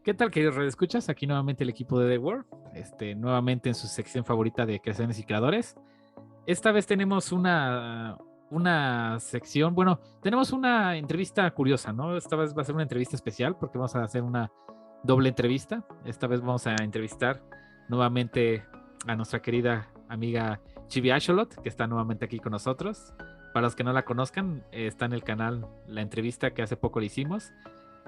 ¿Qué tal, queridos redescuchas? Aquí nuevamente el equipo de The World, nuevamente en su sección favorita de creaciones y creadores. Esta vez tenemos una sección, bueno, tenemos una entrevista curiosa, ¿no? Esta vez va a ser una entrevista especial porque vamos a hacer una doble entrevista. Esta vez vamos a entrevistar nuevamente a nuestra querida amiga Chibi Asholot, que está nuevamente aquí con nosotros. Para los que no la conozcan, está en el canal la entrevista que hace poco le hicimos,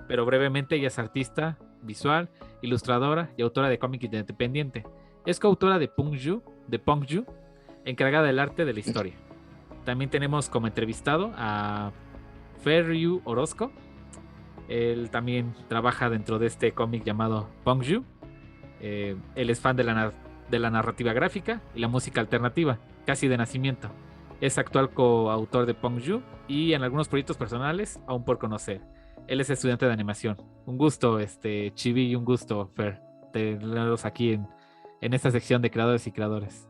pero brevemente ella es artista visual, ilustradora y autora de cómic independiente. Es coautora de Pongju, encargada del arte de la historia. También tenemos como entrevistado a Ferryu Orozco. Él también trabaja dentro de este cómic llamado Pongju. Él es fan de la narrativa gráfica y la música alternativa, casi de nacimiento. Es actual coautor de Pongju y en algunos proyectos personales aún por conocer. Él es estudiante de animación. Un gusto, Chibi, y un gusto, Fer, tenerlos aquí en esta sección de creadores y creadores.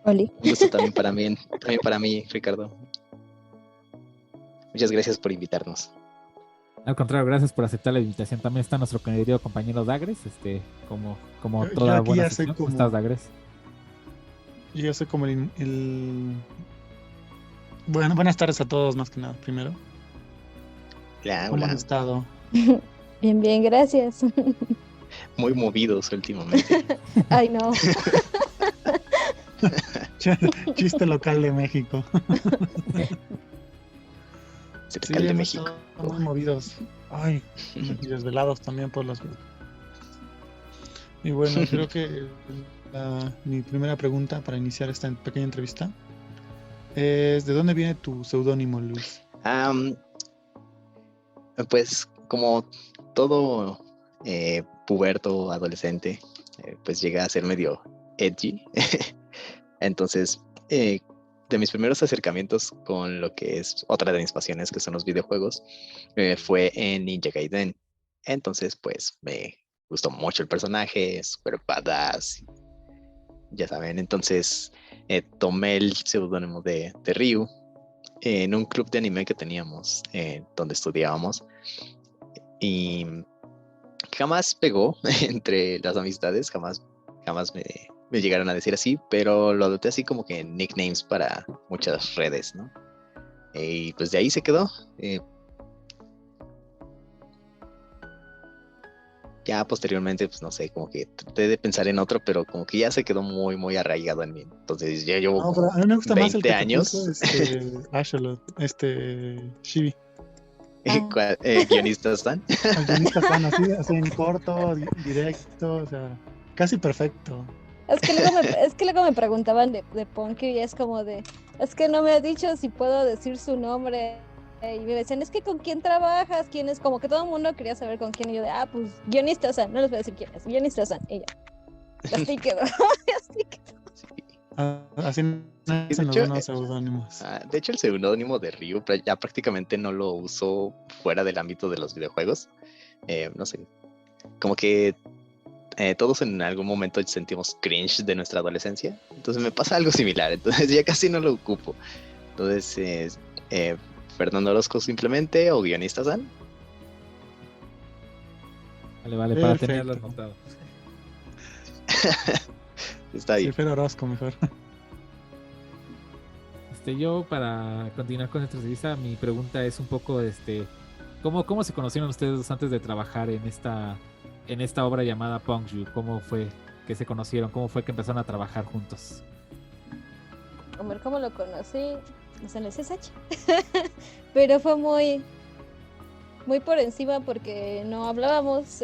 Oli. Un gusto también para mí, Ricardo. Muchas gracias por invitarnos. Al contrario, gracias por aceptar la invitación. También está nuestro querido compañero Dagres, como Yo toda aquí buena ya soy sección. ¿Cómo como- estás, Dagres? Yo ya soy como Bueno, buenas tardes a todos, más que nada, primero. Hola, ¿Cómo han hola. estado? Bien, bien, gracias. Muy movidos últimamente. Ay, no. Chiste local de México. Cerca de hemos México. estado muy movidos. Ay, y desvelados también por las... Y bueno, creo que mi primera pregunta para iniciar esta pequeña entrevista es: ¿de dónde viene tu seudónimo, Luis? Pues como todo puberto adolescente, pues llega a ser medio edgy. Entonces, de mis primeros acercamientos con lo que es otra de mis pasiones, que son los videojuegos, fue en Ninja Gaiden. Entonces, pues me gustó mucho el personaje, super badass, ya saben. Entonces, tomé el seudónimo de Ryu en un club de anime que teníamos donde estudiábamos, y jamás pegó entre las amistades, jamás me llegaron a decir así, pero lo adopté así como que en nicknames para muchas redes, ¿no? Y pues de ahí se quedó. Ya posteriormente, pues no sé, como que traté de pensar en otro, pero como que ya se quedó muy, muy arraigado en mí. Entonces ya llevo No, pero como a mí me gusta más el 20 que te años. puso Asholot, Shibi. Guionistas están. El guionista Juan, así en corto, directo, o sea, casi perfecto. Es que luego me preguntaban de Ponky y es como es que no me ha dicho si puedo decir su nombre. Y me decían, es que ¿con quién trabajas? ¿Quién es? Como que todo el mundo quería saber con quién. Y yo pues guionista San, no les voy a decir quién es, guionista San. Y ya, así quedó. Así quedó. Así nacen los buenos seudónimos. De hecho, el seudónimo de Ryu ya prácticamente no lo uso fuera del ámbito de los videojuegos. No sé, como que todos en algún momento sentimos cringe de nuestra adolescencia. Entonces me pasa algo similar. Entonces ya casi no lo ocupo. Entonces, Fernando Orozco simplemente, o guionista San. Vale, para Perfecto. tenerlo anotado. Está bien. Sí, Fer Orozco mejor. Yo, para continuar con esta entrevista, mi pregunta es un poco, ¿cómo se conocieron ustedes antes de trabajar en esta obra llamada Pongju? ¿Cómo fue que se conocieron? ¿Cómo fue que empezaron a trabajar juntos? Hombre, ¿cómo lo conocí? Pues en el CSH. Pero fue muy por encima porque no hablábamos.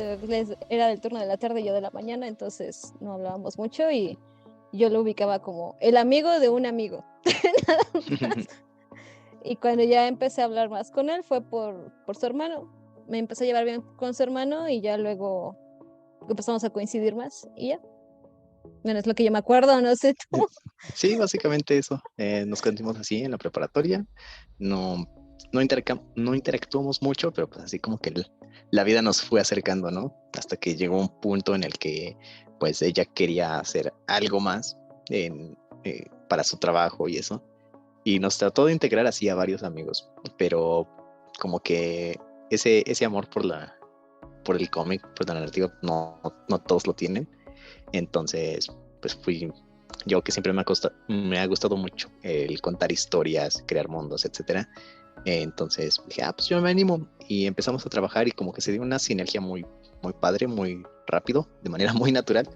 Era del turno de la tarde y yo de la mañana, entonces no hablábamos mucho y yo lo ubicaba como el amigo de un amigo. Nada más. Y cuando ya empecé a hablar más con él fue por su hermano. Me empecé a llevar bien con su hermano y ya luego empezamos a coincidir más y ya. Bueno, es lo que yo me acuerdo, no sé tú. Sí, básicamente eso. Nos conocimos así en la preparatoria. No interactuamos mucho, pero pues así como que la vida nos fue acercando, ¿no? Hasta que llegó un punto en el que pues ella quería hacer algo más para su trabajo y eso. Y nos trató de integrar así a varios amigos, pero como que ese amor por por el cómic, por la narrativa, no todos lo tienen. Entonces, pues fui yo, que siempre me ha gustado mucho el contar historias, crear mundos, etcétera. Entonces dije, pues yo me animo, y empezamos a trabajar, y como que se dio una sinergia muy, muy padre, muy rápido, de manera muy natural,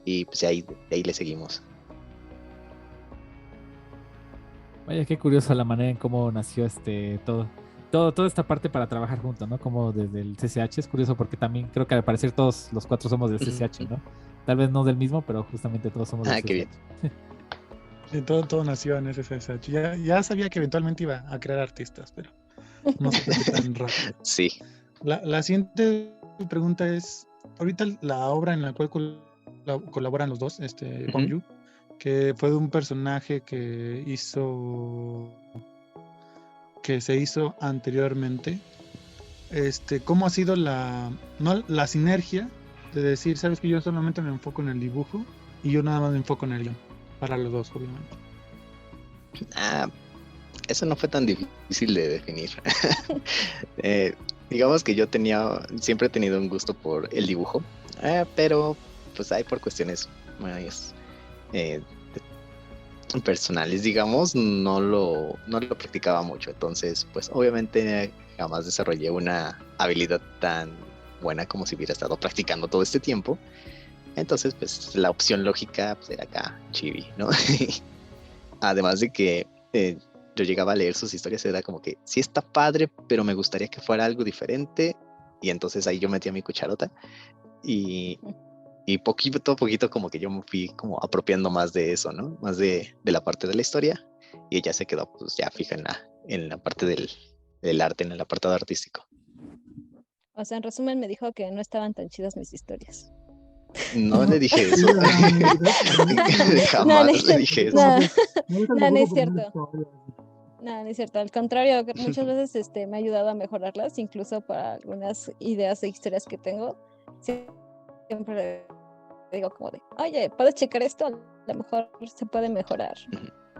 y pues de ahí le seguimos. Vaya, qué curioso la manera en cómo nació toda esta parte para trabajar juntos, ¿no? Como desde el CCH. Es curioso porque también creo que al parecer todos los cuatro somos del CCH, ¿no? Tal vez no del mismo, pero justamente todos somos del CCH. Qué bien. Sí, todo nació en ese CSH. Ya sabía que eventualmente iba a crear artistas, pero no sé qué tan rápido. Sí. La siguiente pregunta es, ahorita la obra en la cual colaboran los dos, Pong Yu, que fue de un personaje que se hizo anteriormente. ¿Cómo ha sido la sinergia de decir, sabes que yo solamente me enfoco en el dibujo y yo nada más me enfoco en el guión? Para los dos, obviamente. Eso no fue tan difícil de definir. Digamos que yo siempre he tenido un gusto por el dibujo, pero pues hay por cuestiones más personales, digamos, no lo practicaba mucho. Entonces, pues obviamente jamás desarrollé una habilidad tan buena como si hubiera estado practicando todo este tiempo. Entonces, pues la opción lógica pues, era acá, Chibi, ¿no? Además de que yo llegaba a leer sus historias, era como que sí está padre, pero me gustaría que fuera algo diferente. Y entonces ahí yo metía mi cucharota, y poquito a poquito como que yo me fui como apropiando más de eso, ¿no? Más de la parte de la historia, y ella se quedó pues ya fija en la parte del arte, en el apartado artístico. O sea, en resumen me dijo que no estaban tan chidas mis historias. No le dije eso. Jamás le dije eso. No es cierto. No es cierto. Al contrario, muchas veces me ha ayudado a mejorarlas, incluso para algunas ideas e historias que tengo. Siempre digo como de, oye, ¿puedes checar esto? A lo mejor se puede mejorar.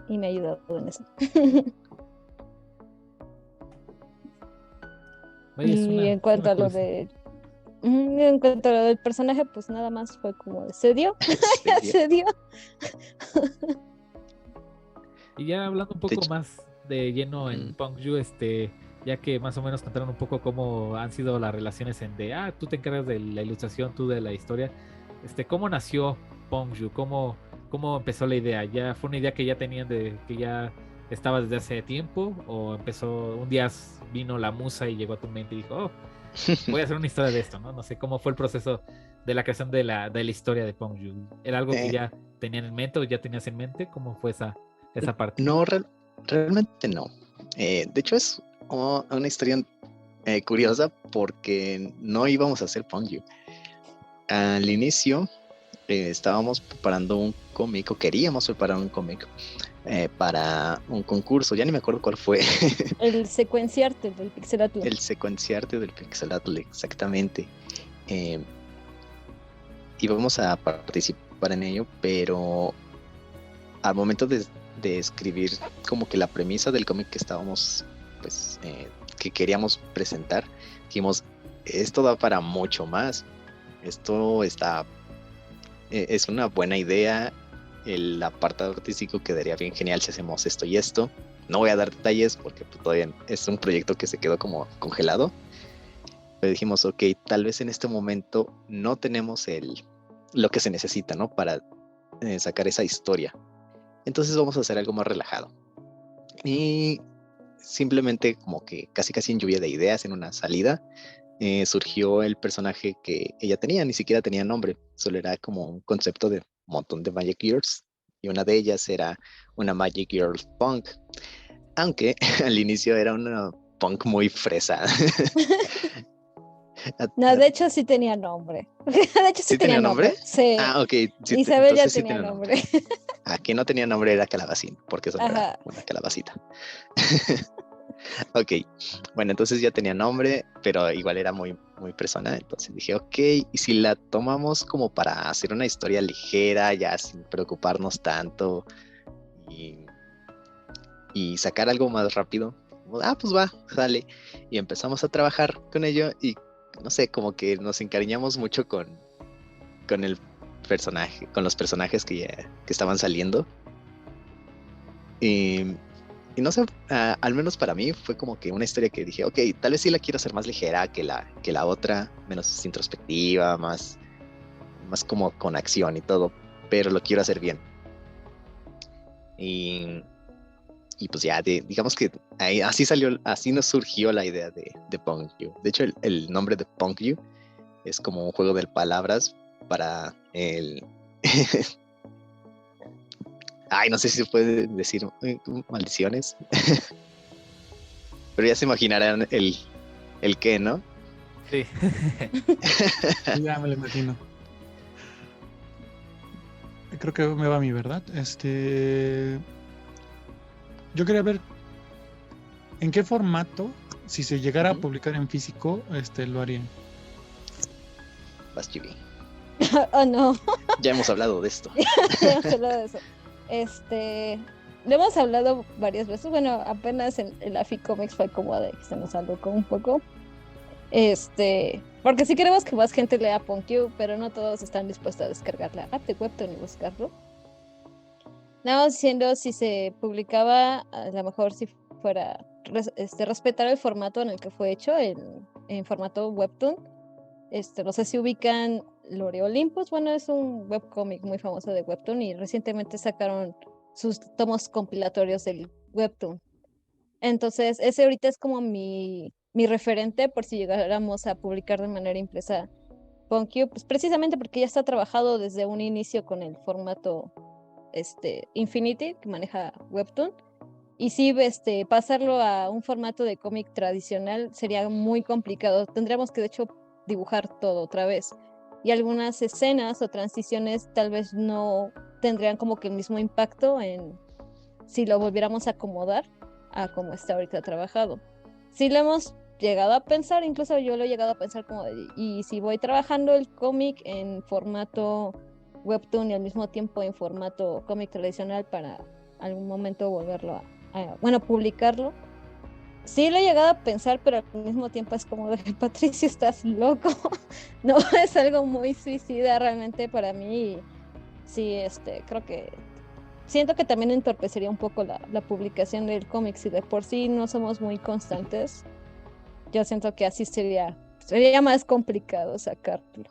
Y me ha ayudado en eso. Y en cuanto a lo de... En cuanto a lo del personaje, pues nada más fue como de se dio. Y ya hablando un poco más de lleno en Pong Yu, ya que más o menos contaron un poco cómo han sido las relaciones tú te encargas de la ilustración, tú de la historia, ¿cómo nació Pong Yu? ¿Cómo empezó la idea? ¿Ya fue una idea que ya tenían que ya estaba desde hace tiempo, o empezó un día, vino la musa y llegó a tu mente y dijo, voy a hacer una historia de esto, ¿no? No sé cómo fue el proceso de la creación de la historia de Pong Yu. ¿Era algo que ya tenían en mente o ya tenías en mente? ¿Cómo fue esa parte? No, realmente no. De hecho es una historia curiosa, porque no íbamos a hacer Pong Yu. Al inicio estábamos preparando un cómic, o queríamos preparar un cómic para un concurso, ya ni me acuerdo cuál fue. El secuenciarte del Pixelatl. El secuenciarte del Pixelatl, exactamente. Íbamos a participar en ello, pero al momento de escribir como que la premisa del cómic que estábamos, pues, que queríamos presentar, dijimos, esto da para mucho más. Esto es una buena idea. El apartado artístico quedaría bien genial si hacemos esto y esto. No voy a dar detalles porque pues, todavía es un proyecto que se quedó como congelado. Pero dijimos, ok, tal vez en este momento no tenemos lo que se necesita, ¿no? Para sacar esa historia. Entonces vamos a hacer algo más relajado. Y simplemente como que casi en lluvia de ideas, en una salida, surgió el personaje que ella tenía. Ni siquiera tenía nombre, solo era como un concepto de un montón de Magic Girls, y una de ellas era una Magic Girl punk, aunque al inicio era una punk muy fresa. No, de hecho sí tenía nombre. De hecho sí tenía nombre. Sí. Ok. Sí, Isabel ya tenía nombre. Aquí no tenía nombre, era Calabacín, porque solo era una calabacita. Ok, bueno, entonces ya tenía nombre, pero igual era muy, muy persona. Entonces dije, ok, y si la tomamos como para hacer una historia ligera, ya sin preocuparnos tanto, y sacar algo más rápido, pues va, sale. Y empezamos a trabajar con ello, y no sé, como que nos encariñamos mucho con el personaje, con los personajes que estaban saliendo. Y, y no sé, al menos para mí fue como que una historia que dije, ok, tal vez sí la quiero hacer más ligera que la otra, menos introspectiva, más como con acción y todo, pero lo quiero hacer bien. Y, y pues ya, digamos que ahí, así nos surgió la idea de Punk You. De hecho, el nombre de Punk You es como un juego de palabras para el... Ay, no sé si se puede decir maldiciones. Pero ya se imaginarán el qué, ¿no? Sí. Ya me lo imagino. Creo que me va a mí, ¿verdad? Yo quería ver en qué formato, si se llegara a publicar en físico, lo harían. Vas, Chibi. Oh, no. Ya hemos hablado de esto. Ya hemos hablado de eso. Lo hemos hablado varias veces. Bueno, apenas en el AFI Comics fue como de que se nos alocó un poco. Porque sí queremos que más gente lea Punk You, pero no todos están dispuestos a descargar la app de Webtoon y buscarlo. Nada más diciendo, si se publicaba, a lo mejor si fuera respetar el formato en el que fue hecho, en formato Webtoon. No sé si ubican Lore Olympus. Bueno, es un webcómic muy famoso de Webtoon y recientemente sacaron sus tomos compilatorios del Webtoon. Entonces, ese ahorita es como mi referente por si llegáramos a publicar de manera impresa Punk You, pues precisamente porque ya está trabajado desde un inicio con el formato Infinity, que maneja Webtoon. Y sí, pasarlo a un formato de cómic tradicional sería muy complicado. Tendríamos que, de hecho, dibujar todo otra vez. Y algunas escenas o transiciones tal vez no tendrían como que el mismo impacto si lo volviéramos a acomodar a como está ahorita trabajado. Sí lo hemos llegado a pensar, incluso yo lo he llegado a pensar como y si voy trabajando el cómic en formato Webtoon y al mismo tiempo en formato cómic tradicional para algún momento volverlo publicarlo. Sí lo he llegado a pensar, pero al mismo tiempo es como de Patricio, estás loco. No, es algo muy suicida realmente para mí. Y sí, creo que siento que también entorpecería un poco la publicación del cómic. Si de por sí no somos muy constantes, yo siento que así sería más complicado sacarlo.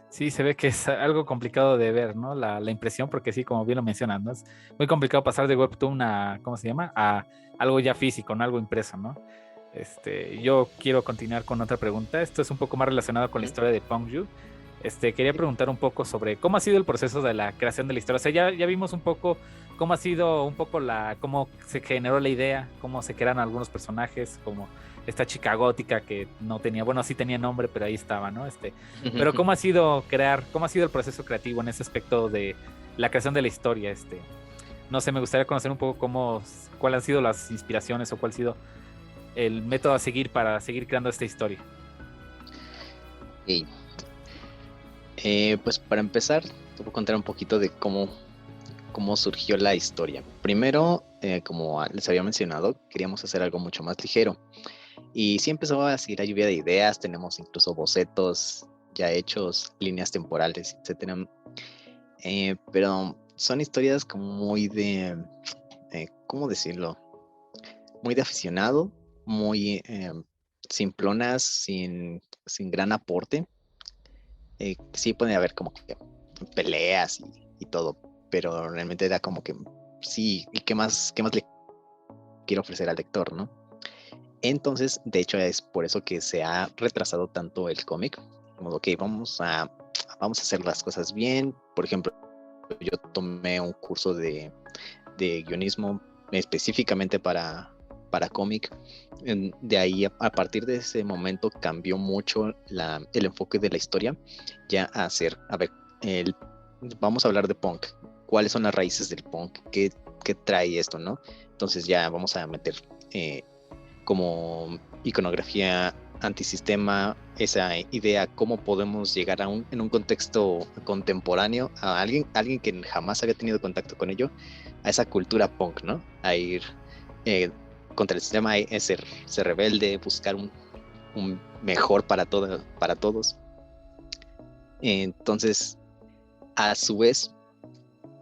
Sí, se ve que es algo complicado de ver, ¿no? La impresión, porque sí, como bien lo mencionas, ¿no? Es muy complicado pasar de Webtoon a, ¿cómo se llama? A algo ya físico, ¿no? Algo impreso, ¿no? Yo quiero continuar con otra pregunta. Esto es un poco más relacionado con la historia de Punk You. Quería preguntar un poco sobre cómo ha sido el proceso de la creación de la historia. O sea, ya vimos un poco cómo ha sido un poco cómo se generó la idea, cómo se crearon algunos personajes, como esta chica gótica que no tenía, bueno, sí tenía nombre, pero ahí estaba, ¿no? Pero cómo ha sido el proceso creativo en ese aspecto de la creación de la historia. No sé, me gustaría conocer un poco cuáles han sido las inspiraciones o cuál ha sido el método a seguir para seguir creando esta historia. Okay. Pues para empezar, te voy a contar un poquito de cómo surgió la historia. Primero, como les había mencionado, queríamos hacer algo mucho más ligero. Y sí empezó a seguir la lluvia de ideas, tenemos incluso bocetos ya hechos, líneas temporales, etcétera. Pero son historias como muy de, ¿cómo decirlo? Muy de aficionado, muy simplonas, sin gran aporte. Sí puede haber como que peleas y todo, pero realmente era como que sí, ¿y qué más le quiero ofrecer al lector, no? Entonces, de hecho, es por eso que se ha retrasado tanto el cómic. Como, ok, vamos a hacer las cosas bien. Por ejemplo, yo tomé un curso de guionismo específicamente para cómic. De ahí, a partir de ese momento, cambió mucho el enfoque de la historia. Ya a ver, vamos a hablar de punk. ¿Cuáles son las raíces del punk? ¿Qué trae esto, no? Entonces ya vamos a meter como iconografía antisistema, esa idea, cómo podemos llegar en un contexto contemporáneo a alguien que jamás había tenido contacto con ello, a esa cultura punk, ¿no? A ir contra el sistema, es ser rebelde, buscar un mejor para todos. Entonces, a su vez,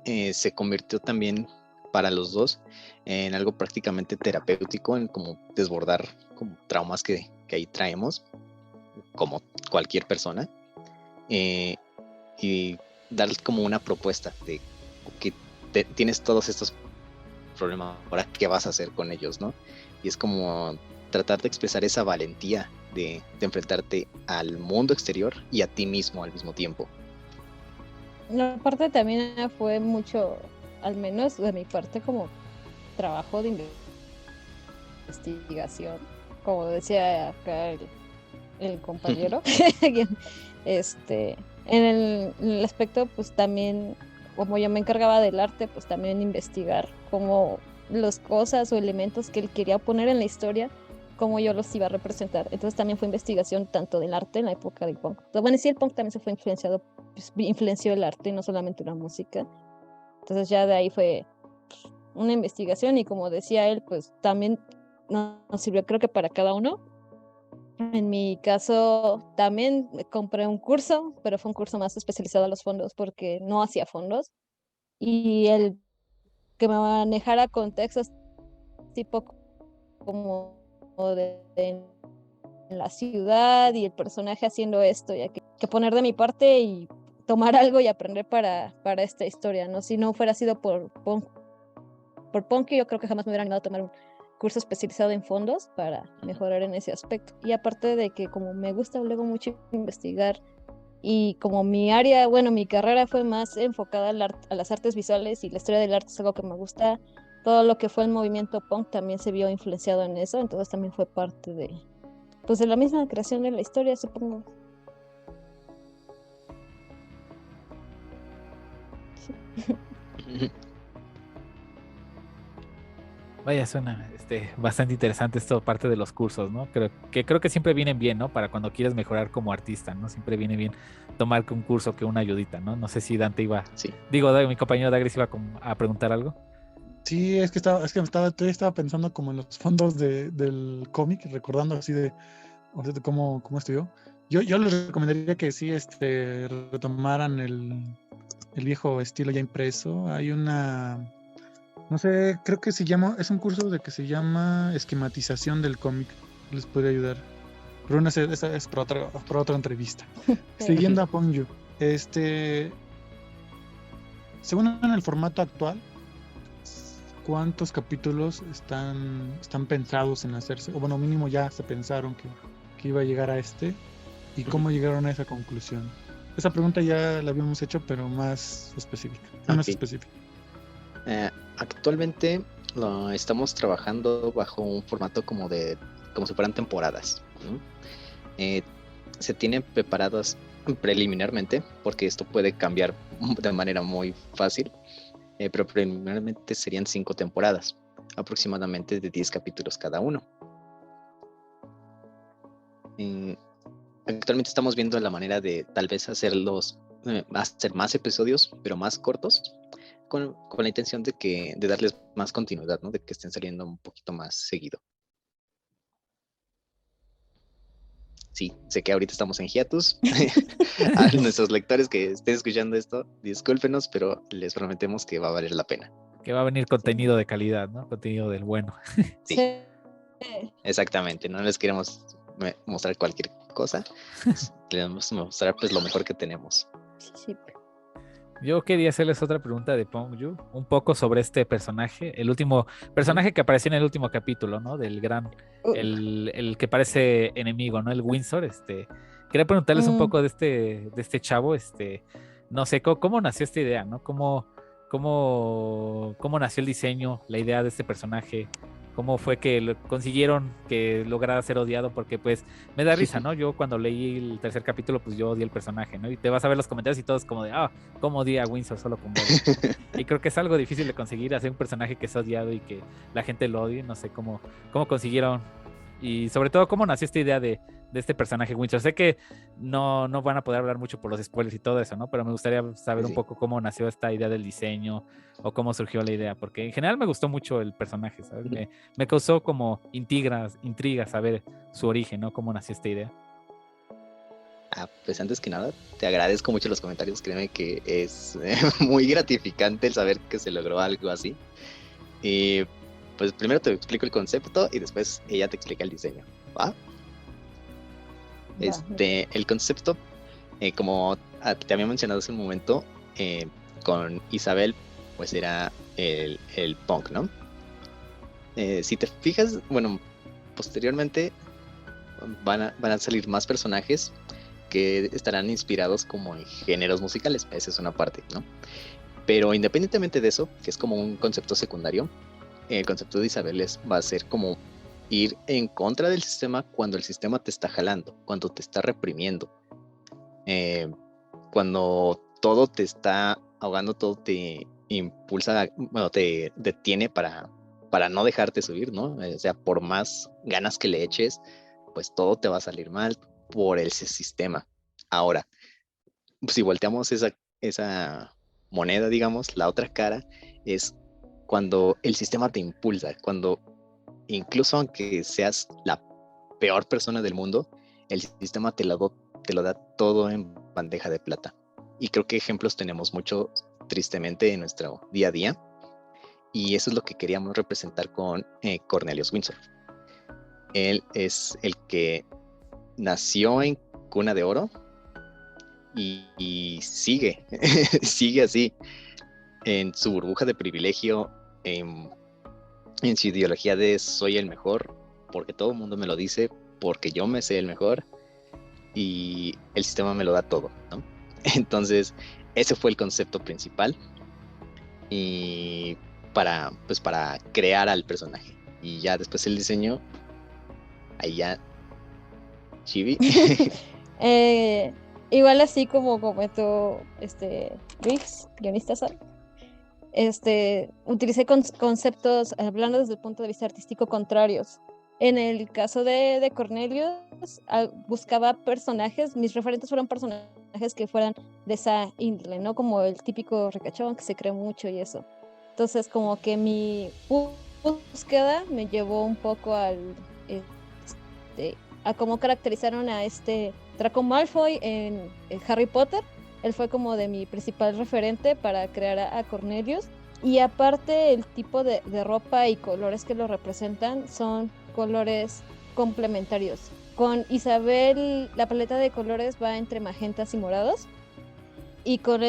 se convirtió también para los dos en algo prácticamente terapéutico, en como desbordar como traumas que ahí traemos, como cualquier persona, y darles como una propuesta de que tienes todos estos problemas, ahora qué vas a hacer con ellos, ¿no? Y es como tratar de expresar esa valentía de enfrentarte al mundo exterior y a ti mismo al mismo tiempo. Aparte también fue mucho, al menos de mi parte, como trabajo de investigación, como decía acá el compañero. En el aspecto, pues también, como yo me encargaba del arte, pues también investigar como las cosas o elementos que él quería poner en la historia, cómo yo los iba a representar. Entonces también fue investigación tanto del arte en la época del punk. Bueno, sí, el punk también se fue influenciado, pues, influenció el arte, no solamente la música. Entonces ya de ahí fue una investigación, y como decía él, pues también nos sirvió, creo que para cada uno. En mi caso también compré un curso, pero fue un curso más especializado a los fondos porque no hacía fondos, y el que me manejara contextos tipo como en la ciudad y el personaje haciendo esto, ya que poner de mi parte y tomar algo y aprender para esta historia, ¿no? Si no fuera sido por Punky, yo creo que jamás me hubiera animado a tomar un curso especializado en fondos para mejorar en ese aspecto. Y aparte de que como me gusta luego mucho investigar, y como mi área, bueno, mi carrera fue más enfocada a las artes visuales, y la historia del arte es algo que me gusta, todo lo que fue el movimiento punk también se vio influenciado en eso, entonces también fue parte de la misma creación de la historia, supongo. Vaya, suena bastante interesante esto, parte de los cursos, ¿no? Creo que siempre vienen bien, ¿no? Para cuando quieres mejorar como artista, ¿no? Siempre viene bien tomar un curso que una ayudita, ¿no? No sé si Dante Sí. mi compañero Dagris iba a preguntar algo. Sí, todavía estaba pensando como en los fondos del cómic, recordando así de cómo estudió. Yo les recomendaría que sí retomaran el viejo estilo ya impreso. Hay no sé, creo que es un curso que se llama esquematización del cómic. Les puede ayudar. Pero esa es por otra entrevista. Siguiendo a Pongyu. Según en el formato actual, ¿cuántos capítulos están pensados en hacerse? O bueno, mínimo ya se pensaron que iba a llegar a ¿y cómo llegaron a esa conclusión? Esa pregunta ya la habíamos hecho, pero más específica. Más específica. Actualmente lo estamos trabajando bajo un formato como si fueran temporadas, ¿no? Se tienen preparadas preliminarmente, porque esto puede cambiar de manera muy fácil, pero preliminarmente serían 5 temporadas, aproximadamente de 10 capítulos cada uno. Actualmente estamos viendo la manera de tal vez hacer más episodios, pero más cortos, con la intención de darles más continuidad, ¿no? De que estén saliendo un poquito más seguido. Sí, sé que ahorita estamos en hiatus. A nuestros lectores que estén escuchando esto, discúlpenos, pero les prometemos que va a valer la pena. Que va a venir contenido de calidad, ¿no? Contenido del bueno. Sí. Exactamente, no les queremos mostrar cualquier cosa. Queremos mostrar pues lo mejor que tenemos. Sí. Yo quería hacerles otra pregunta de Pongyu, un poco sobre este personaje, el último personaje que apareció en el último capítulo, ¿no? Del gran, el que parece enemigo, ¿no? El Windsor. Quería preguntarles un poco de este chavo, no sé, ¿cómo nació esta idea, ¿no? ¿Cómo nació el diseño, la idea de este personaje? ¿Cómo fue que consiguieron que lograra ser odiado? Porque pues me da risa, ¿no? Yo cuando leí el tercer capítulo, pues yo odié el personaje, ¿no? Y te vas a ver los comentarios y todos como de, ¿cómo odié a Windsor solo con verlo? Y creo que es algo difícil de conseguir, hacer un personaje que es odiado y que la gente lo odie. No sé cómo consiguieron Y sobre todo, ¿cómo nació esta idea de este personaje Windsor? Sé que no van a poder hablar mucho por los spoilers y todo eso, ¿no? Pero me gustaría saber un poco cómo nació esta idea del diseño o cómo surgió la idea, porque en general me gustó mucho el personaje, ¿sabes? Me causó como intriga saber su origen, ¿no? Cómo nació esta idea. Pues antes que nada, te agradezco mucho los comentarios. Créeme que es muy gratificante el saber que se logró algo así. Y pues primero te explico el concepto y después ella te explica el diseño, ¿va? El concepto, como te había mencionado hace un momento, con Isabel, pues era el punk, ¿no? Si te fijas, bueno, posteriormente van a salir más personajes que estarán inspirados como en géneros musicales. Esa es una parte, ¿no? Pero independientemente de eso, que es como un concepto secundario, el concepto de Isabel va a ser como ir en contra del sistema cuando el sistema te está jalando, cuando te está reprimiendo, cuando todo te está ahogando, todo te impulsa, bueno, te detiene para no dejarte subir, ¿no? O sea, por más ganas que le eches, pues todo te va a salir mal por ese sistema. Ahora, si volteamos esa moneda, digamos, la otra cara es cuando el sistema te impulsa, cuando incluso aunque seas la peor persona del mundo, el sistema te lo da todo en bandeja de plata. Y creo que ejemplos tenemos mucho, tristemente, en nuestro día a día. Y eso es lo que queríamos representar con Cornelius Windsor. Él es el que nació en cuna de oro y sigue, sigue así, en su burbuja de privilegio, en su ideología de soy el mejor, porque todo el mundo me lo dice, porque yo me sé el mejor, y el sistema me lo da todo, ¿no? Entonces, ese fue el concepto principal, y para crear al personaje. Y ya después el diseño, ahí ya, Chibi. Igual así como comentó Riggs, guionista Sal, utilicé conceptos, hablando desde el punto de vista artístico, contrarios. En el caso de Cornelius, buscaba personajes, mis referentes fueron personajes que fueran de esa índole, ¿no? Como el típico ricachón que se cree mucho y eso. Entonces, como que mi búsqueda me llevó un poco a cómo caracterizaron a Draco Malfoy en Harry Potter. Él fue como de mi principal referente para crear a Cornelius. Y aparte, el tipo de ropa y colores que lo representan son colores complementarios. Con Isabel, la paleta de colores va entre magentas y morados. Y con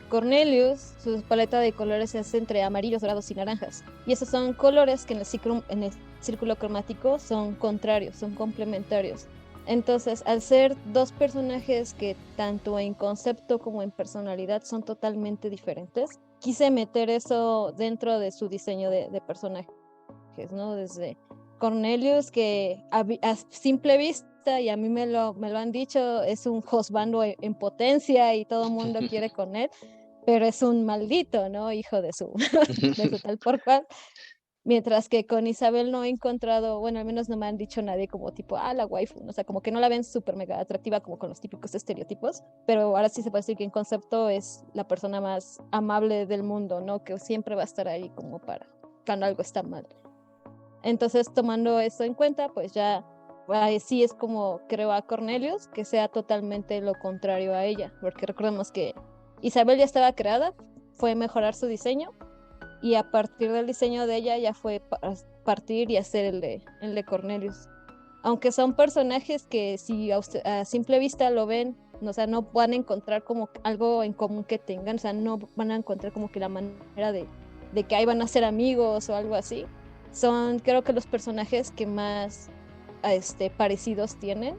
Cornelius, su paleta de colores se hace entre amarillos, dorados y naranjas. Y esos son colores que en el círculo cromático son contrarios, son complementarios. Entonces, al ser dos personajes que tanto en concepto como en personalidad son totalmente diferentes, quise meter eso dentro de su diseño de personajes, ¿no? Desde Cornelius, que a simple vista, y a mí me lo han dicho, es un josbando en potencia y todo el mundo quiere con él, pero es un maldito, ¿no? Hijo de su tal por cual. Mientras que con Isabel no he encontrado, bueno, al menos no me han dicho nadie como tipo, la waifu, ¿no? O sea, como que no la ven súper mega atractiva como con los típicos estereotipos, pero ahora sí se puede decir que en concepto es la persona más amable del mundo, ¿no? Que siempre va a estar ahí como para cuando algo está mal. Entonces, tomando eso en cuenta, pues ya sí es como creo a Cornelius, que sea totalmente lo contrario a ella, porque recordemos que Isabel ya estaba creada, fue mejorar su diseño, y a partir del diseño de ella ya fue partir y hacer el de Cornelius. Aunque son personajes que si a simple vista lo ven, o sea, no van a encontrar como algo en común que tengan, o sea, no van a encontrar como que la manera de que ahí van a ser amigos o algo así. Son, creo que los personajes que más parecidos tienen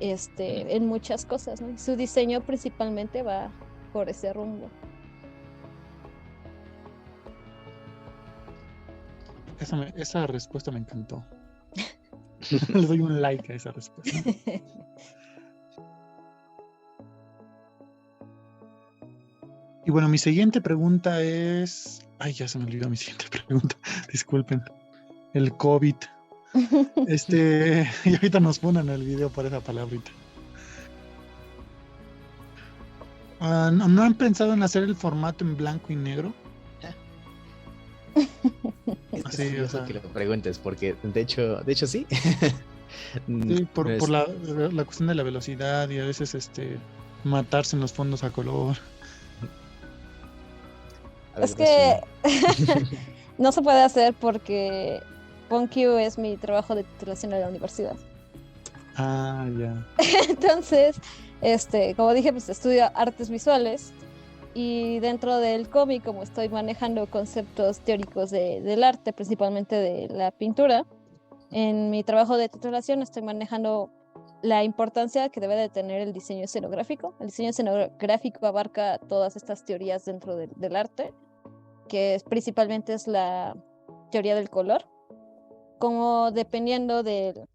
en muchas cosas, ¿no? Su diseño principalmente va por ese rumbo. Esa respuesta me encantó. Le doy un like a esa respuesta. Y bueno, mi siguiente pregunta es... Ay, ya se me olvidó mi siguiente pregunta. Disculpen. El COVID. Y ahorita nos ponen el video por esa palabrita. ¿No han pensado en hacer el formato en blanco y negro? Es Así, o curioso sea, que lo preguntes, porque de hecho sí. sí, por Es- la cuestión de la velocidad y a veces matarse en los fondos a color. a ver, Es que Rosy. no se puede hacer porque PonQ es mi trabajo de titulación en la universidad. Ah, ya. Entonces, como dije, pues estudio artes visuales y dentro del cómic, como estoy manejando conceptos teóricos del arte, principalmente de la pintura, en mi trabajo de titulación estoy manejando la importancia que debe de tener el diseño escenográfico. El diseño escenográfico abarca todas estas teorías dentro del arte, que principalmente es la teoría del color, como dependiendo de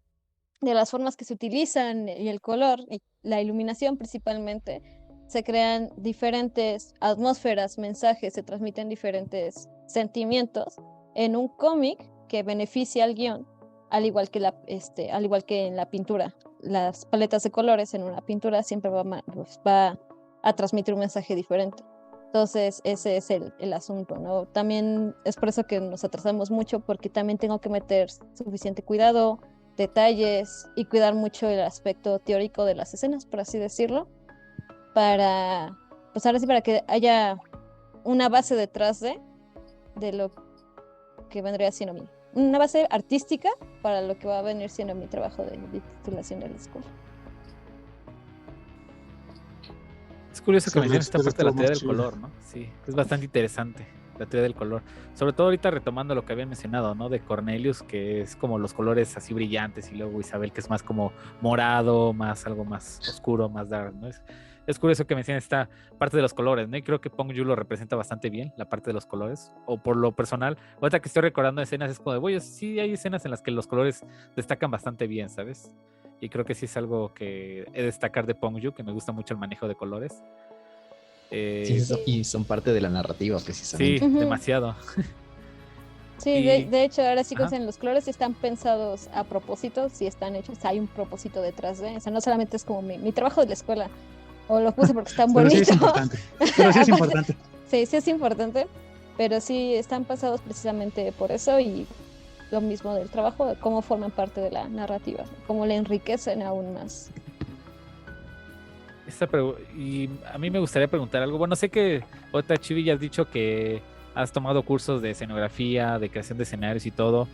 las formas que se utilizan y el color y la iluminación principalmente, se crean diferentes atmósferas, mensajes, se transmiten diferentes sentimientos en un cómic que beneficia al guión, al igual que al igual que en la pintura. Las paletas de colores en una pintura siempre va a transmitir un mensaje diferente. Entonces, ese es el asunto, ¿no? También es por eso que nos atrasamos mucho, porque también tengo que meter suficiente cuidado, detalles y cuidar mucho el aspecto teórico de las escenas, por así decirlo, para, pues ahora sí, para que haya una base detrás de lo que vendría siendo una base artística para lo que va a venir siendo mi trabajo de titulación de la escuela. Es curioso que Sí, menciones esta pero parte de la estuvo teoría más del color, ¿no? Sí, es bastante interesante la teoría del color. Sobre todo ahorita retomando lo que habían mencionado, ¿no? De Cornelius, que es como los colores así brillantes, y luego Isabel, que es más como morado, más algo más oscuro, más dark, ¿no? Es curioso que menciones esta parte de los colores, ¿no? Y creo que Pong Yu lo representa bastante bien, la parte de los colores, o por lo personal. Ahorita que estoy recordando escenas, es como de, oye, sí hay escenas en las que los colores destacan bastante bien, ¿sabes? Y creo que sí es algo que he de destacar de Pong Yu, que me gusta mucho el manejo de colores. Sí, Eh, y son parte de la narrativa, sí, precisamente. demasiado. Sí, Y, de hecho, ahora sí que ajá, los colores están pensados a propósito, si están hechos, hay un propósito detrás de, o sea, no solamente es como mi trabajo de la escuela, o lo puse porque están Pero sí bonitos. es importante. Pero sí es importante. Sí, sí es importante, pero sí están pensados precisamente por eso y lo mismo del trabajo, de cómo forman parte de la narrativa, cómo le enriquecen aún más. y a mí me gustaría preguntar algo. Bueno, sé que ahorita Chivi ya has dicho que has tomado cursos de escenografía, de creación de escenarios y todo.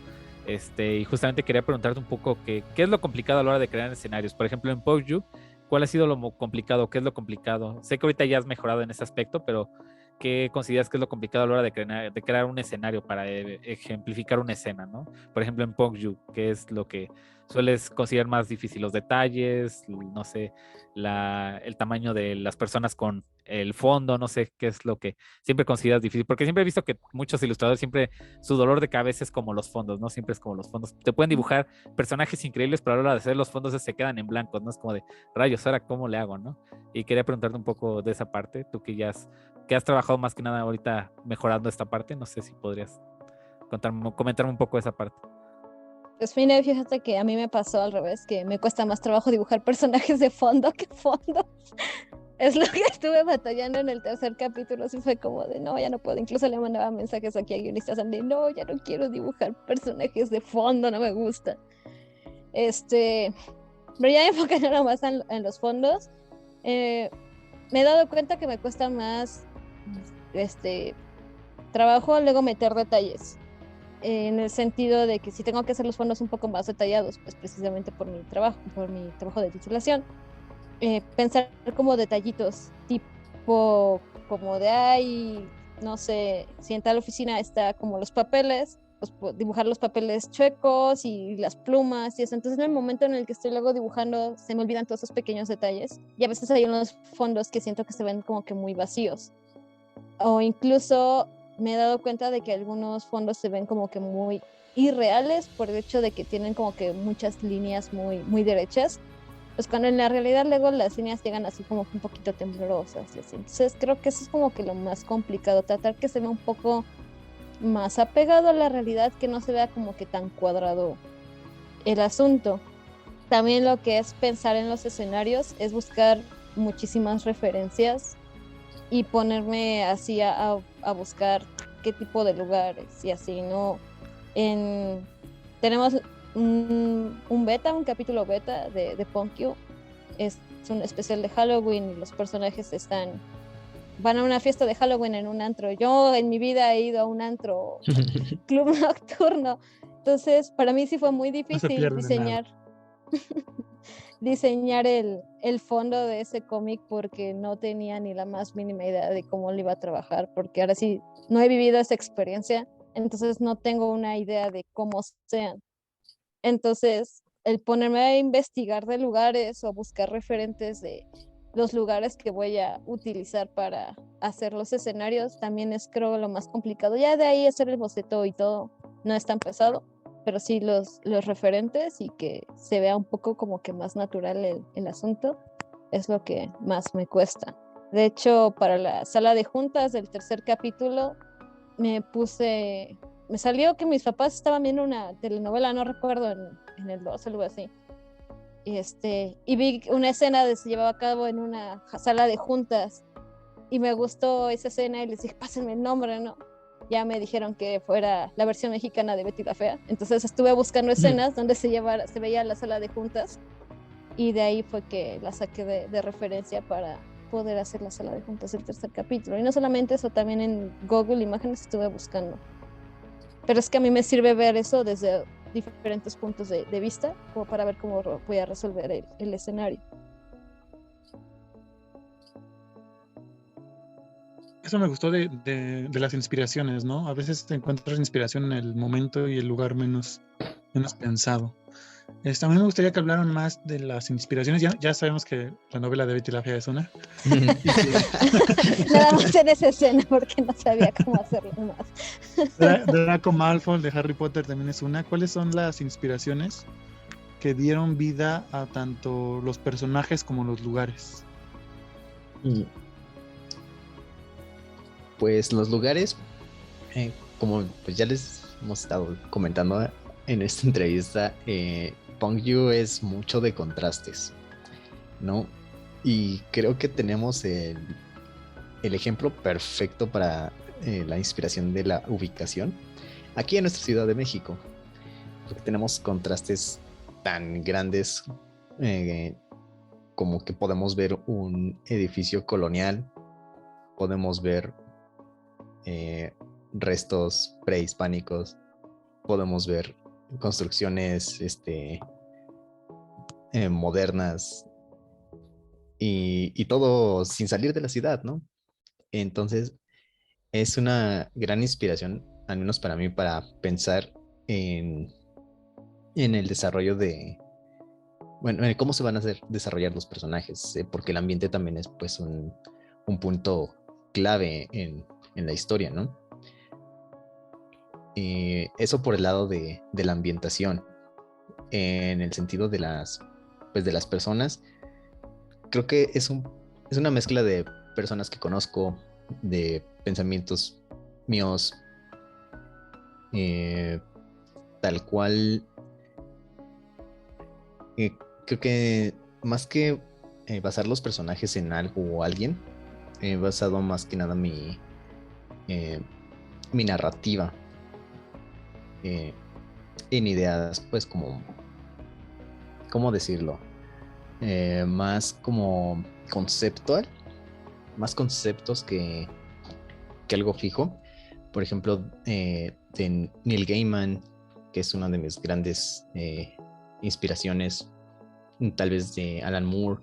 Y justamente quería preguntarte un poco qué es lo complicado a la hora de crear escenarios. Por ejemplo, en Pokju, ¿cuál ha sido lo complicado? ¿Qué es lo complicado? Sé que ahorita ya has mejorado en ese aspecto, pero ¿qué consideras que es lo complicado a la hora de crear un escenario para ejemplificar una escena, ¿no? Por ejemplo, en Pokju, ¿qué es lo que sueles considerar más difícil? Los detalles, no sé, el tamaño de las personas con el fondo, no sé qué es lo que siempre consideras difícil, porque siempre he visto que muchos ilustradores siempre su dolor de cabeza es como los fondos, ¿no? Siempre es como los fondos. Te pueden dibujar personajes increíbles, pero a la hora de hacer los fondos se quedan en blanco, ¿no? Es como de rayos, ahora cómo le hago, ¿no? Y quería preguntarte un poco de esa parte, tú que has trabajado más que nada ahorita mejorando esta parte, no sé si podrías comentarme un poco de esa parte. Pues mira, fíjate que a mí me pasó al revés, que me cuesta más trabajo dibujar personajes de fondo que fondo. Es lo que estuve batallando en el tercer capítulo, así fue como de no, ya no puedo. Incluso le mandaba mensajes aquí a guionistas de no, ya no quiero dibujar personajes de fondo, no me gusta. Pero ya enfocando más en los fondos, me he dado cuenta que me cuesta más trabajo luego meter detalles. En el sentido de que si tengo que hacer los fondos un poco más detallados, pues precisamente por mi trabajo de titulación, pensar como detallitos, tipo como de ay, no sé, si en tal oficina está como los papeles, pues dibujar los papeles chuecos y las plumas y eso. Entonces en el momento en el que estoy luego dibujando se me olvidan todos esos pequeños detalles y a veces hay unos fondos que siento que se ven como que muy vacíos, o incluso me he dado cuenta de que algunos fondos se ven como que muy irreales por el hecho de que tienen como que muchas líneas muy, muy derechas, pues cuando en la realidad luego las líneas llegan así como un poquito temblorosas y así. Entonces creo que eso es como que lo más complicado, tratar que se vea un poco más apegado a la realidad, que no se vea como que tan cuadrado el asunto. También lo que es pensar en los escenarios es buscar muchísimas referencias y ponerme así a buscar qué tipo de lugares y así, ¿no? Tenemos un beta, un capítulo beta de Punkyu. Es un especial de Halloween y los personajes van a una fiesta de Halloween en un antro. Yo en mi vida he ido a un antro club nocturno. Entonces, para mí sí fue muy difícil diseñar el fondo de ese cómic porque no tenía ni la más mínima idea de cómo lo iba a trabajar, porque ahora sí no he vivido esa experiencia, entonces no tengo una idea de cómo sean. Entonces, el ponerme a investigar de lugares o buscar referentes de los lugares que voy a utilizar para hacer los escenarios también es, creo, lo más complicado. Ya de ahí hacer el boceto y todo no es tan pesado, pero sí los referentes y que se vea un poco como que más natural el asunto es lo que más me cuesta. De hecho, para la sala de juntas del tercer capítulo me salió que mis papás estaban viendo una telenovela, no recuerdo, en el 2 o algo así. Y vi una escena que se llevaba a cabo en una sala de juntas y me gustó esa escena y les dije, pásenme el nombre, ¿no? Ya me dijeron que fuera la versión mexicana de Betty la Fea. Entonces estuve buscando escenas donde se veía la sala de juntas y de ahí fue que la saqué de referencia para poder hacer la sala de juntas del tercer capítulo. Y no solamente eso, también en Google Imágenes estuve buscando. Pero es que a mí me sirve ver eso desde diferentes puntos de vista, como para ver cómo voy a resolver el escenario. Eso me gustó de las inspiraciones, ¿no? A veces te encuentras inspiración en el momento y el lugar menos pensado. A mí me gustaría que hablaran más de las inspiraciones. Ya sabemos que la novela de Betty la Fea es una. Nada más en esa escena porque no sabía cómo hacerlo más. Draco Malfoy de Harry Potter también es una. ¿Cuáles son las inspiraciones que dieron vida a tanto los personajes como los lugares? Pues los lugares, como pues ya les hemos estado comentando en esta entrevista, Punkyu es mucho de contrastes, ¿no? Y creo que tenemos el ejemplo perfecto para la inspiración de la ubicación aquí en nuestra Ciudad de México, porque tenemos contrastes tan grandes como que podemos ver un edificio colonial, podemos ver restos prehispánicos, podemos ver construcciones modernas y todo sin salir de la ciudad, ¿no? Entonces es una gran inspiración, al menos para mí, para pensar en el desarrollo en cómo se van a desarrollar los personajes, porque el ambiente también es pues un punto clave en la historia, ¿no? Eso por el lado de la ambientación. En el sentido de las personas, creo que es una mezcla de personas que conozco, de pensamientos míos, tal cual. Creo que más que basar los personajes en algo o alguien, he basado más que nada mi narrativa en ideas, pues como, ¿cómo decirlo? Más como conceptual, más conceptos que algo fijo. Por ejemplo, de Neil Gaiman, que es una de mis grandes inspiraciones, tal vez de Alan Moore,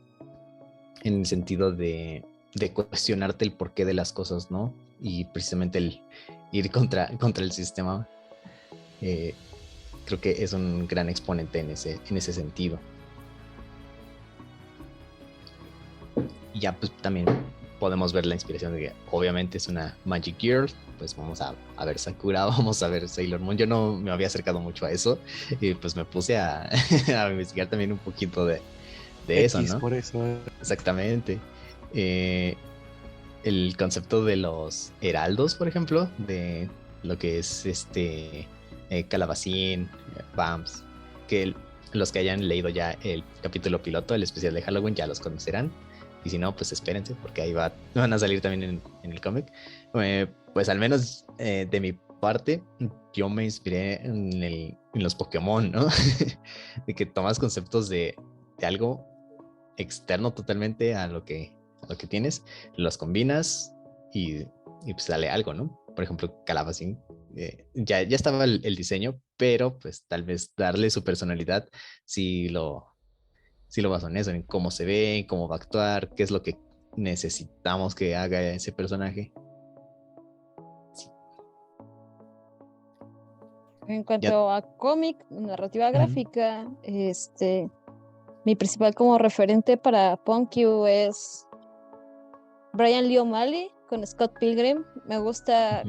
en el sentido de cuestionarte el porqué de las cosas, ¿no? Y precisamente el ir contra el sistema. Creo que es un gran exponente en ese sentido. Y ya pues también podemos ver la inspiración de que obviamente es una Magic Girl, pues vamos a ver Sakura, vamos a ver Sailor Moon. Yo no me había acercado mucho a eso y pues me puse a investigar también un poquito de eso, ¿no? Por eso. Exactamente. El concepto de los heraldos, por ejemplo, de lo que es Calabacín, Bams, que Los que hayan leído ya el capítulo piloto, el especial de Halloween, ya los conocerán. Y si no, pues espérense, porque ahí van a salir también en el cómic. Pues al menos de mi parte, yo me inspiré en los Pokémon, ¿no? De que tomas conceptos de algo externo totalmente a lo que tienes, los combinas y pues sale algo, ¿no? Por ejemplo, Calabacín, ya estaba el diseño, pero pues tal vez darle su personalidad si lo basó en eso, en cómo se ve, en cómo va a actuar, qué es lo que necesitamos que haga ese personaje. Sí. En Ya. cuanto a cómic, narrativa gráfica, mi principal como referente para Punkyu es Brian Lee O'Malley con Scott Pilgrim. Me gusta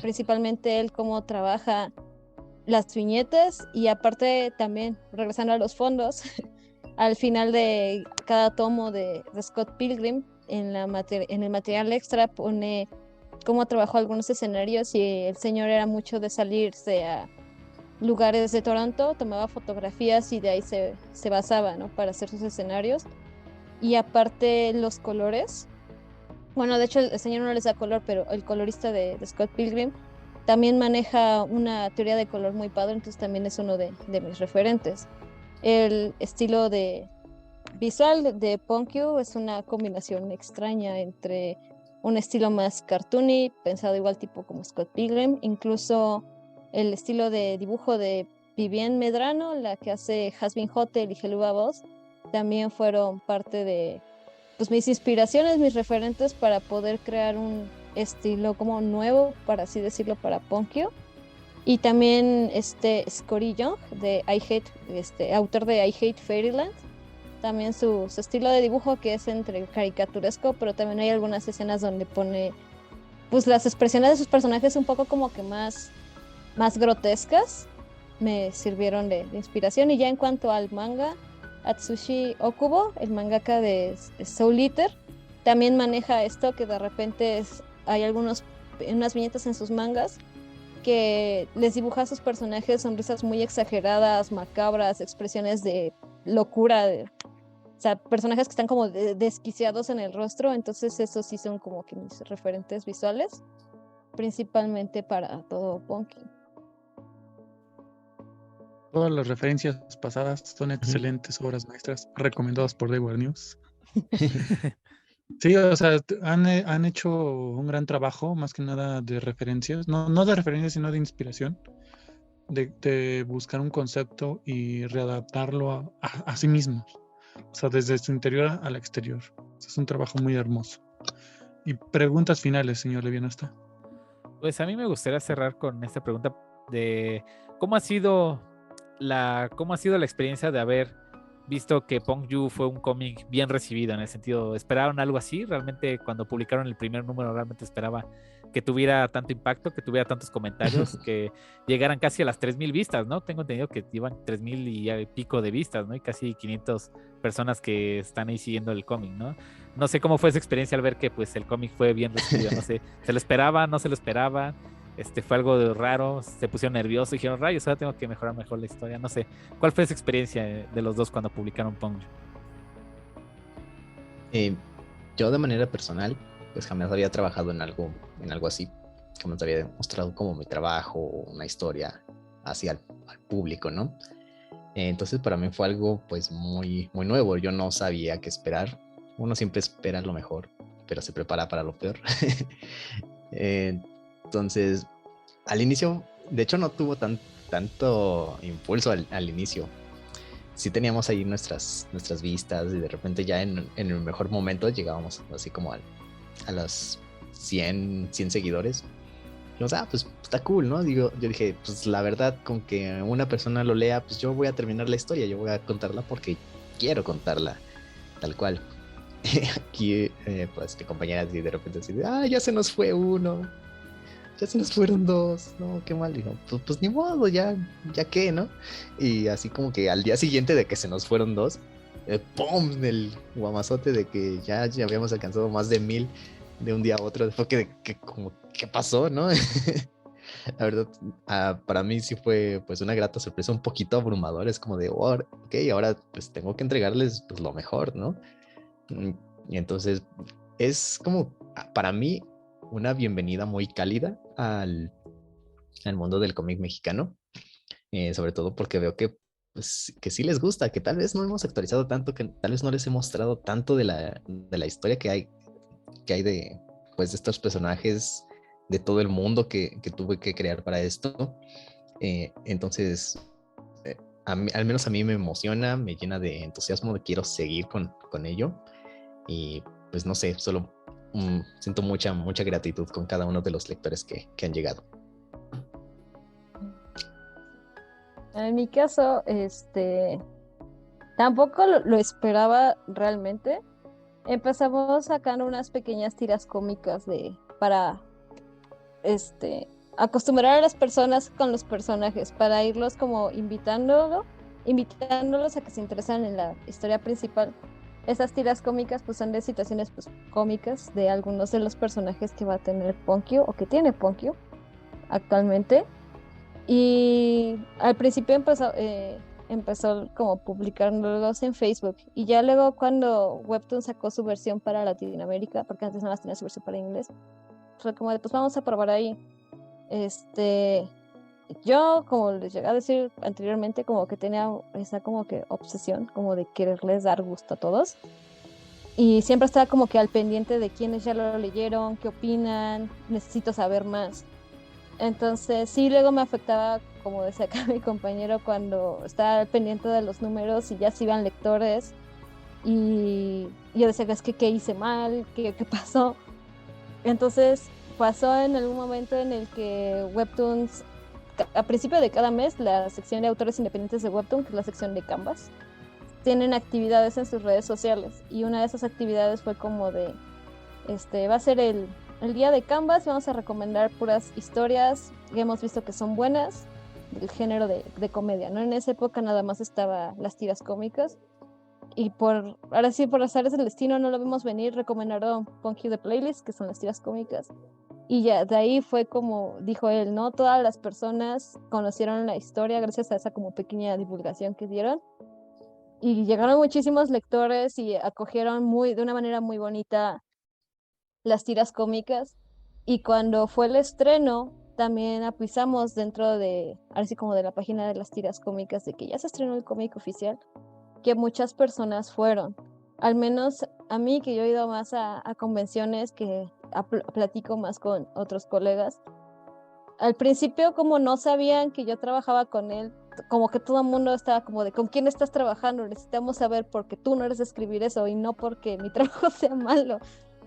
principalmente él cómo trabaja las viñetas y aparte también, regresando a los fondos, al final de cada tomo de Scott Pilgrim, en el material extra pone cómo trabajó algunos escenarios y el señor era mucho de salirse a lugares de Toronto, tomaba fotografías y de ahí se basaba, ¿no? Para hacer sus escenarios. Y aparte los colores, bueno, de hecho el señor no les da color, pero el colorista de Scott Pilgrim también maneja una teoría de color muy padre, entonces también es uno de mis referentes. El estilo de visual de Punkyu es una combinación extraña entre un estilo más cartoony, pensado igual tipo como Scott Pilgrim, incluso el estilo de dibujo de Vivienne Medrano, la que hace Hazbin Hotel y Hello Boss, también fueron parte de pues, mis inspiraciones, mis referentes para poder crear un estilo como nuevo, para así decirlo, para Punkyu. Y también Scotty Young, de autor de I Hate Fairyland, también su estilo de dibujo que es entre caricaturesco, pero también hay algunas escenas donde pone pues las expresiones de sus personajes un poco como que más grotescas, me sirvieron de inspiración. Y ya en cuanto al manga, Atsushi Okubo, el mangaka de Soul Eater, también maneja esto que de repente hay unas viñetas en sus mangas que les dibuja a sus personajes sonrisas muy exageradas, macabras, expresiones de locura, o sea, personajes que están como desquiciados en el rostro. Entonces esos sí son como que mis referentes visuales, principalmente para todo Punkyu. Todas las referencias pasadas son excelentes obras maestras recomendadas por The War News. Sí, o sea, han hecho un gran trabajo, más que nada de referencias, no de referencias, sino de inspiración, de buscar un concepto y readaptarlo a sí mismos, o sea, desde su interior al exterior. Es un trabajo muy hermoso. Y preguntas finales, señor Levianasta. Pues a mí me gustaría cerrar con esta pregunta de cómo ha sido la experiencia de haber visto que Punkyu fue un cómic bien recibido, en el sentido, ¿esperaron algo así? Realmente cuando publicaron el primer número realmente esperaba que tuviera tanto impacto, que tuviera tantos comentarios, que llegaran casi a las 3,000 vistas, ¿no? Tengo entendido que iban 3,000 y pico de vistas, ¿no? Y casi 500 personas que están ahí siguiendo el cómic, ¿no? No sé cómo fue esa experiencia al ver que pues el cómic fue bien recibido, no sé, ¿se lo esperaba, no se lo esperaba? Fue algo raro, se pusieron nerviosos y dijeron, rayos, ahora tengo que mejorar mejor la historia, no sé. ¿Cuál fue esa experiencia de los dos cuando publicaron Punkyu? Yo de manera personal, pues jamás había trabajado en algo así, jamás había mostrado como mi trabajo, una historia así al público, ¿no? Entonces para mí fue algo pues muy, muy nuevo, yo no sabía qué esperar. Uno siempre espera lo mejor, pero se prepara para lo peor. Entonces, al inicio, de hecho no tuvo tanto impulso al inicio. Sí teníamos ahí nuestras vistas y de repente ya en el mejor momento llegábamos así como a los 100 seguidores. Dijimos, pues está cool, ¿no? Yo dije, pues la verdad, con que una persona lo lea, pues yo voy a terminar la historia, yo voy a contarla porque quiero contarla tal cual. Aquí, pues mi compañera de repente así, ya se nos fue uno, ya se nos fueron dos, no, qué mal. Digo, pues ni modo, ya qué, ¿no? Y así como que al día siguiente de que se nos fueron dos, ¡pum! El guamazote de que ya habíamos alcanzado más de 1,000 de un día a otro. Fue que como, ¿qué pasó, no? La verdad, para mí sí fue pues una grata sorpresa, un poquito abrumadora. Es como de, oh, ok, ahora pues tengo que entregarles pues, lo mejor, ¿no? Mm, Y entonces es como para mí una bienvenida muy cálida al mundo del cómic mexicano, sobre todo porque veo que, pues, que sí les gusta, que tal vez no hemos actualizado tanto, que tal vez no les he mostrado tanto de la historia que hay pues, de estos personajes, de todo el mundo que tuve que crear para esto. Entonces, al menos a mí me emociona, me llena de entusiasmo, de quiero seguir con ello. Y pues no sé, solo siento mucha gratitud con cada uno de los lectores que han llegado. En mi caso, tampoco lo esperaba realmente. Empezamos sacando unas pequeñas tiras cómicas para acostumbrar a las personas con los personajes, para irlos como invitándolos a que se interesan en la historia principal. Esas tiras cómicas pues son de situaciones pues cómicas de algunos de los personajes que va a tener Ponkyo o que tiene Ponkyo actualmente. Y al principio empezó como publicándolos en Facebook. Y ya luego cuando Webtoon sacó su versión para Latinoamérica, porque antes nada más tenía su versión para inglés, fue como de, pues vamos a probar ahí. Yo, como les llegué a decir anteriormente, como que tenía esa como que obsesión, como de quererles dar gusto a todos. Y siempre estaba como que al pendiente de quienes ya lo leyeron, qué opinan, necesito saber más. Entonces, sí, luego me afectaba, como decía acá mi compañero, cuando estaba al pendiente de los números y ya se iban lectores. Y yo decía, es que qué hice mal, qué pasó. Entonces, pasó en algún momento en el que Webtoons, a principio de cada mes, la sección de autores independientes de Webtoon, que es la sección de Canvas, tienen actividades en sus redes sociales. Y una de esas actividades fue como de, va a ser el día de Canvas, vamos a recomendar puras historias que hemos visto que son buenas, del género de comedia, ¿no? En esa época nada más estaba las tiras cómicas. Y ahora sí, por azares del destino, no lo vimos venir, recomendaron Punky the Playlist, que son las tiras cómicas. Y ya de ahí fue como dijo él, ¿no? Todas las personas conocieron la historia gracias a esa como pequeña divulgación que dieron. Y llegaron muchísimos lectores y acogieron de una manera muy bonita las tiras cómicas. Y cuando fue el estreno, también avisamos dentro así como de la página de las tiras cómicas, de que ya se estrenó el cómic oficial, que muchas personas fueron. Al menos a mí, que yo he ido más a convenciones, que platico más con otros colegas. Al principio, como no sabían que yo trabajaba con él, como que todo el mundo estaba como de, ¿con quién estás trabajando? Necesitamos saber porque tú no eres de escribir eso, y no porque mi trabajo sea malo,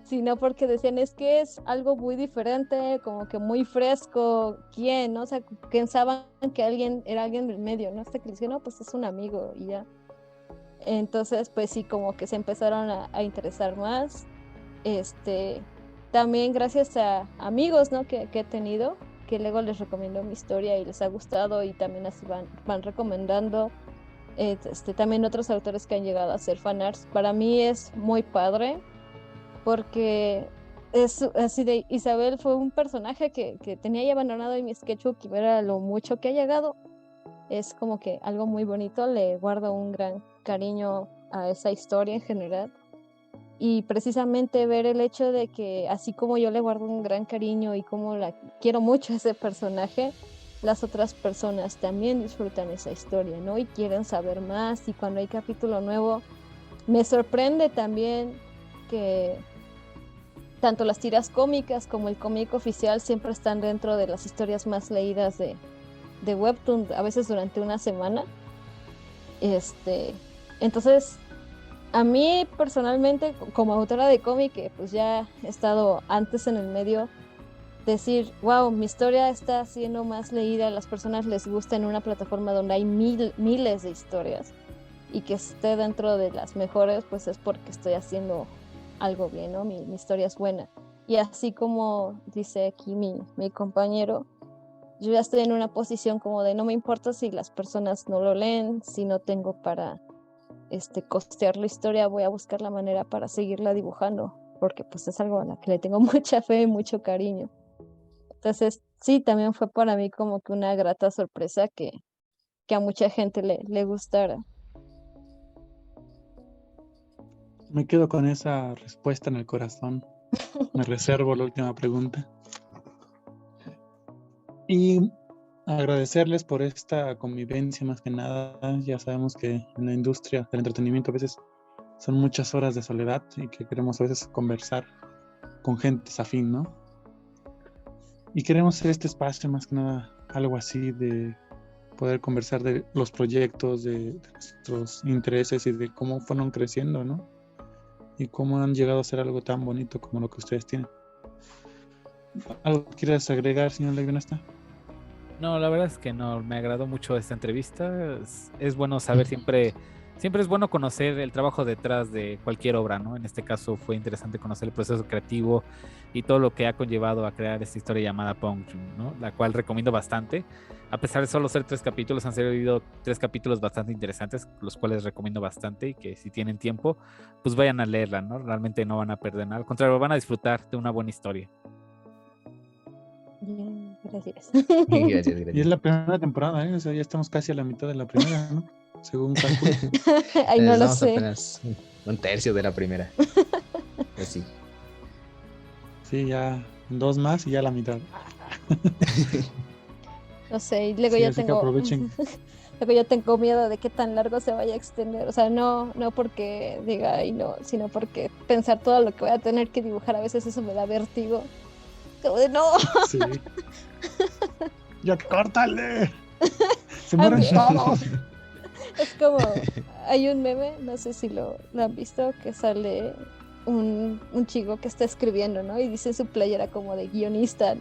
sino porque decían, es que es algo muy diferente, como que muy fresco. ¿Quién? ¿No? O sea, pensaban que era alguien del medio, ¿no? Hasta que les dije, no, pues es un amigo y ya. Entonces, pues sí, como que se empezaron a interesar más. También gracias a amigos, ¿no? que he tenido, que luego les recomiendo mi historia y les ha gustado, y también así van recomendando. También otros autores que han llegado a hacer fanarts. Para mí es muy padre porque es así de Isabel fue un personaje que tenía ya abandonado en mi sketchbook, y ver a lo mucho que ha llegado es como que algo muy bonito. Le guardo un gran cariño a esa historia en general. Y precisamente ver el hecho de que así como yo le guardo un gran cariño y como quiero mucho a ese personaje, las otras personas también disfrutan esa historia, ¿no? Y quieren saber más, y cuando hay capítulo nuevo, me sorprende también que tanto las tiras cómicas como el cómic oficial siempre están dentro de las historias más leídas de Webtoon, a veces durante una semana. Entonces, a mí personalmente, como autora de cómic, que pues ya he estado antes en el medio, decir, wow, mi historia está siendo más leída, a las personas les gusta en una plataforma donde hay miles de historias, y que esté dentro de las mejores, pues es porque estoy haciendo algo bien, ¿no? Mi historia es buena. Y así como dice aquí mi compañero, yo ya estoy en una posición como de no me importa si las personas no lo leen, si no tengo para costear la historia, voy a buscar la manera para seguirla dibujando, porque pues es algo a la que le tengo mucha fe y mucho cariño. Entonces, sí, también fue para mí como que una grata sorpresa que a mucha gente le gustara. Me quedo con esa respuesta en el corazón. Me reservo la última pregunta. Y agradecerles por esta convivencia más que nada. Ya sabemos que en la industria del entretenimiento a veces son muchas horas de soledad y que queremos a veces conversar con gente afín, ¿no? Y queremos hacer este espacio más que nada algo así de poder conversar de los proyectos, de nuestros intereses y de cómo fueron creciendo, ¿no? Y cómo han llegado a ser algo tan bonito como lo que ustedes tienen. ¿Algo que quieras agregar, señor Leguinasta? No, la verdad es que no, me agradó mucho esta entrevista. Es bueno saber siempre es bueno conocer el trabajo detrás de cualquier obra, ¿no? En este caso fue interesante conocer el proceso creativo y todo lo que ha conllevado a crear esta historia llamada Pongjun, ¿no? La cual recomiendo bastante. A pesar de solo ser 3 capítulos, han salido 3 capítulos bastante interesantes, los cuales recomiendo bastante y que si tienen tiempo, pues vayan a leerla, ¿no? Realmente no van a perder nada, al contrario, van a disfrutar de una buena historia. Bien, gracias. Gracias, Y es gracias. la primera temporada, ¿eh? O sea, ya estamos casi a la mitad de la primera, ¿no? Según cálculo. Ay, no lo Estamos sé. apenas un tercio de la primera. Pues sí. Sí, ya 2 más y ya la mitad. No sé, y luego Sí, ya así que tengo aprovechen. luego ya tengo miedo de qué tan largo se vaya a extender. O sea, no porque diga ay no, sino porque pensar todo lo que voy a tener que dibujar a veces eso me da vértigo. Como de no, Sí. ¡Ya córtale! ¡Se Ay, mueren todos! es como hay un meme, no sé si lo han visto, que sale un chico que está escribiendo, ¿no? Y dice en su playera como de guionista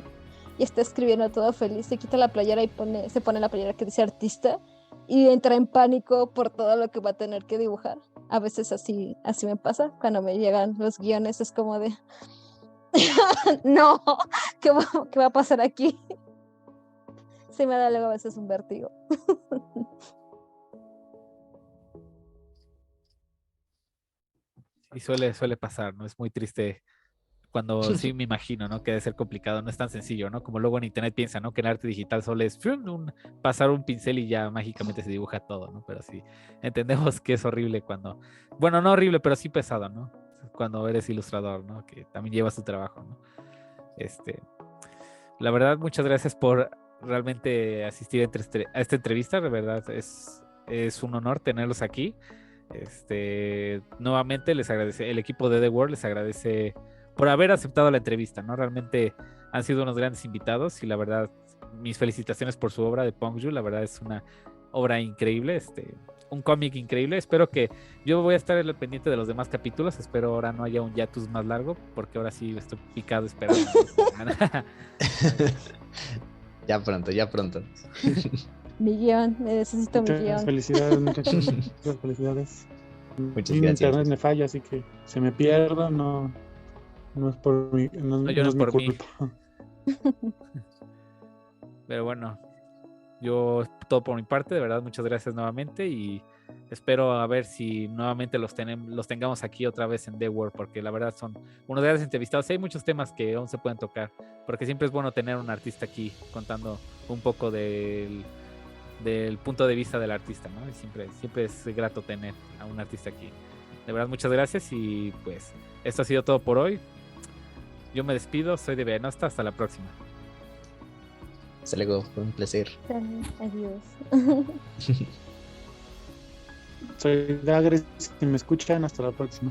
y está escribiendo todo feliz, se quita la playera y se pone la playera que dice artista y entra en pánico por todo lo que va a tener que dibujar. A veces así me pasa cuando me llegan los guiones, es como de no, ¿qué va a pasar aquí? Se me da luego a veces un vértigo. Y suele pasar, ¿no? Es muy triste cuando sí me imagino, ¿no? Que debe ser complicado, no es tan sencillo, ¿no? Como luego en internet piensa, ¿no? Que en arte digital solo es pasar un pincel y ya mágicamente se dibuja todo, ¿no? Pero sí, entendemos que es horrible cuando, bueno, no horrible, pero sí pesado, ¿no? Cuando eres ilustrador, ¿no? Que también lleva su trabajo, ¿no? La verdad, muchas gracias por realmente asistir a esta entrevista, de verdad es un honor tenerlos aquí. Nuevamente les agradece, el equipo de The World les agradece por haber aceptado la entrevista, ¿no? Realmente han sido unos grandes invitados y la verdad, mis felicitaciones por su obra de Pongjun, la verdad es una obra increíble, un cómic increíble. Espero que yo voy a estar en el pendiente de los demás capítulos, espero ahora no haya un hiatus más largo, porque ahora sí estoy picado esperando. Ya pronto, ya pronto. Mi guión, necesito mi Muchas guión. felicidades, muchachos. Muchas felicidades. Muchas Mi gracias. internet me falla, así que se me pierda, no es por mi, no No llores es mi por mí. culpa. Pero bueno, yo todo por mi parte, de verdad, muchas gracias nuevamente y espero a ver si nuevamente los tengamos aquí otra vez en The World, porque la verdad son unos grandes entrevistados. Hay muchos temas que aún se pueden tocar, porque siempre es bueno tener un artista aquí contando un poco del punto de vista del artista, ¿no? Y siempre es grato tener a un artista aquí. De verdad, muchas gracias y pues esto ha sido todo por hoy. Yo me despido, soy de Veanosta, hasta la próxima. Hasta luego, fue un placer. Adiós. Soy Dagres, si me escuchan, hasta la próxima.